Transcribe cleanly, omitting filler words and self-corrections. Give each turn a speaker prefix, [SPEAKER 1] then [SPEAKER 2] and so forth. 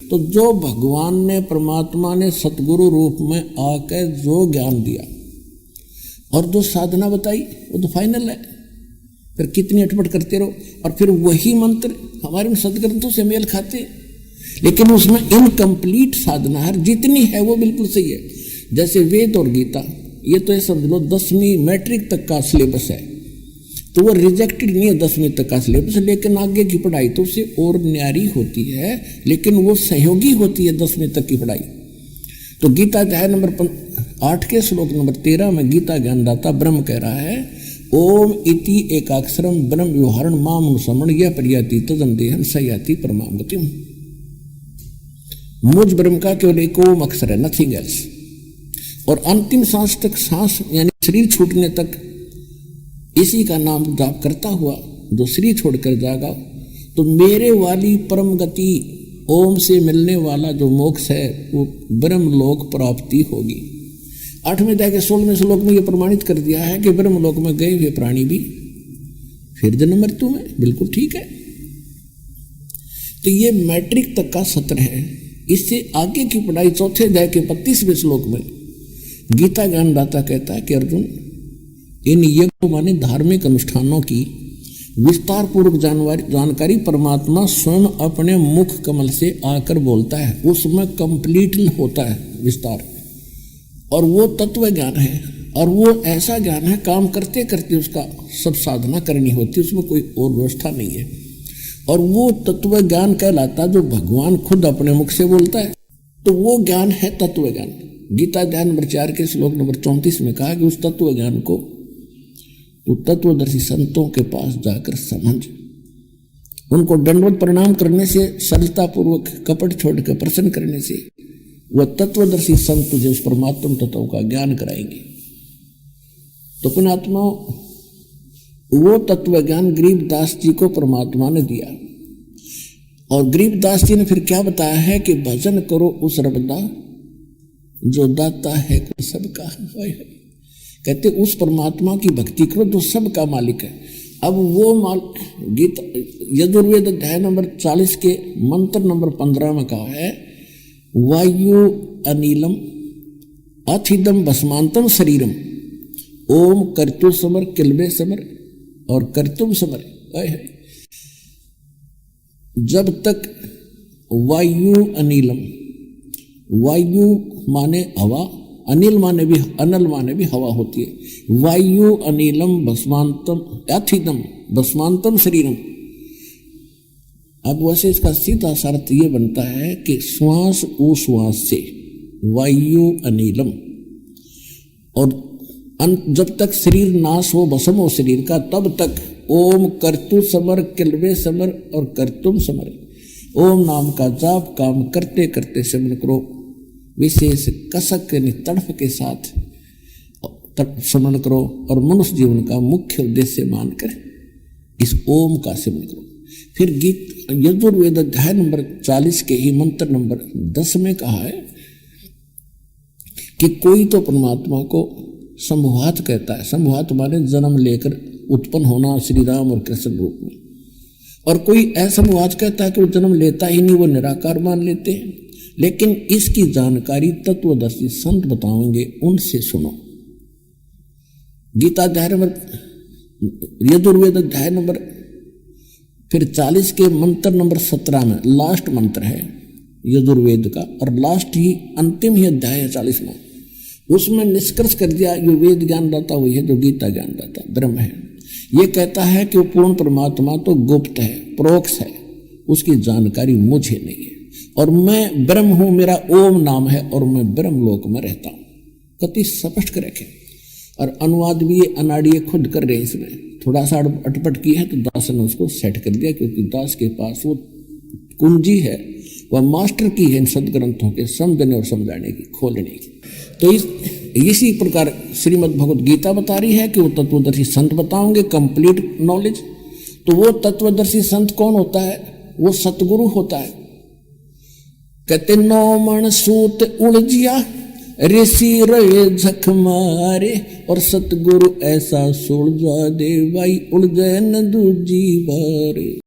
[SPEAKER 1] तो जो भगवान ने, परमात्मा ने सतगुरु रूप में आकर जो ज्ञान दिया और जो साधना बताई वो तो फाइनल है। फिर कितनी अटपट करते रहो, और फिर वही मंत्र हमारे सदग्रंथों से मेल खाते, लेकिन उसमें इनकम्प्लीट साधना है। जितनी है वो बिल्कुल सही है। जैसे वेद और गीता, ये तो ये समझ लो 10वीं मैट्रिक तक का सिलेबस है, तो वो रिजेक्टेड नहीं है 10वीं तक का सिलेबस, लेकिन आगे की पढ़ाई तो उससे और न्यारी होती है, लेकिन वो सहयोगी होती है 10वीं तक की पढ़ाई। तो गीता अध्याय नंबर 8 के श्लोक नंबर 13 में गीता ज्ञानदाता ब्रह्म कह रहा है, ओम इति एकाक्षरम ब्रह्म व्यवहारण माम अनुसमण यह प्रयाति तदम देहन सयाति परमाम गतिम। मुझ ब्रह्म का केवल एक ओम अक्षर है, नथिंग एल्स। और अंतिम सांस तक, सांस यानी शरीर छूटने तक इसी का नाम जाप करता हुआ जो शरीर छोड़कर जाएगा तो मेरे वाली परम गति, ओम से मिलने वाला जो मोक्ष है वो ब्रह्मलोक प्राप्ति होगी। 8वें अध्याय के 16वें श्लोक में ये प्रमाणित कर दिया है कि ब्रह्मलोक में गए हुए प्राणी भी फिर जन्म मृत्यु में, बिल्कुल ठीक है। तो ये मैट्रिक तक का सत्र है। इससे आगे की पढ़ाई 4थे अध्याय के 35वें श्लोक में गीता ज्ञानदाता कहता है कि अर्जुन, इन यज्ञों माने धार्मिक अनुष्ठानों की विस्तार पूर्वक जानकारी परमात्मा स्वयं अपने मुख कमल से आकर बोलता है, उसमें कंप्लीट होता है विस्तार, और वो तत्व ज्ञान है। और वो ऐसा ज्ञान है काम करते करते उसका सब साधना करनी होती है, उसमें कोई और व्यवस्था नहीं है। और वो तत्व ज्ञान कहलाता जो भगवान खुद अपने मुख से बोलता है, तो वो ज्ञान है तत्व ज्ञान। गीता अध्याय नंबर 4 के श्लोक नंबर 34 में कहा कि उस तत्व ज्ञान को तो तत्वदर्शी संतों के पास जाकर समझ, उनको दंडवत प्रणाम करने से, सरलता पूर्वक कपट छोड़कर प्रसन्न करने से वह तत्वदर्शी संत तुझे उस परमात्म तत्व का ज्ञान कराएंगे। तो पुण्यात्मा, वो तत्व ज्ञान गरीबदास जी को परमात्मा ने दिया, और गरीबदास जी ने फिर क्या बताया है कि भजन करो उस रबदा जो दाता है को सबका। कहते उस परमात्मा की भक्ति करो जो सबका मालिक है। अब वो गीता यजुर्वेद अध्याय नंबर 40 के मंत्र नंबर 15 में कहा है, वायु अनिलम अथिदम भस्मांतम शरीरम ओम कर्तु समर किलबे समर और कर्तुम समर। जब तक वायु अनिलम, वायु माने हवा, अनिल माने भी, अनल माने भी हवा होती है। वायु अनिलम भस्मांतम अथिदम भस्मांतम शरीरम। अब वैसे इसका सीधा अर्थ ये बनता है कि श्वास उश्वास से वायु अनिलम, और जब तक शरीर नाश हो, भस्म हो शरीर का, तब तक ओम कर्तु समर किलबे समर और कर्तुम समर। ओम नाम का जाप काम करते करते सिमरन करो, विशेष कसक यानी तड़फ के साथ स्मरण करो, और मनुष्य जीवन का मुख्य उद्देश्य मानकर इस ओम का सिमरन करो। फिर यजुर्वेद अध्याय नंबर 40 के ही मंत्र नंबर 10 में कहा है कि कोई तो परमात्मा को संभवात कहता है। संभवात माने जन्म लेकर उत्पन्न होना श्री राम और कृष्ण रूप में, और कोई असंभवात कहता है कि वो जन्म लेता ही नहीं, वो निराकार मान लेते हैं। लेकिन इसकी जानकारी तत्वदर्शी संत बताएंगे, उनसे सुनो। गीता अध्याय नंबर, यजुर्वेद अध्याय नंबर फिर 40 के मंत्र नंबर 17 में लास्ट मंत्र है यजुर्वेद का, और लास्ट ही अंतिम ही अध्याय है 40 में। उसमें निष्कर्ष कर दिया ये वेद ज्ञानदाता वही है जो गीता ज्ञानदाता ब्रह्म है। ये कहता है कि वो पूर्ण परमात्मा तो गुप्त है, परोक्ष है, उसकी जानकारी मुझे नहीं है, और मैं ब्रह्म हूं, मेरा ओम नाम है, और मैं ब्रह्म लोक में रहता हूं। कति स्पष्ट कर रखे। और अनुवाद भी ये अनाड़िए खुद कर रहे हैं, इसमें थोड़ा सा अटपट की है तो दास ने उसको सेट कर दिया, क्योंकि दास के पास वो कुंजी है, वह मास्टर की है इन सदग्रंथों के समझने और समझाने की, खोलने की। तो इसी प्रकार श्रीमद् भगवत गीता बता रही है कि वो तत्वदर्शी संत बताओगे कंप्लीट नॉलेज। तो वो तत्वदर्शी संत कौन होता है? वो सतगुरु होता है। कहते 9 मण सूत उलझिया ऋषि रहे झक मारे, और सतगुरु ऐसा सुलझा दे भाई उलझे न दूजी बारे।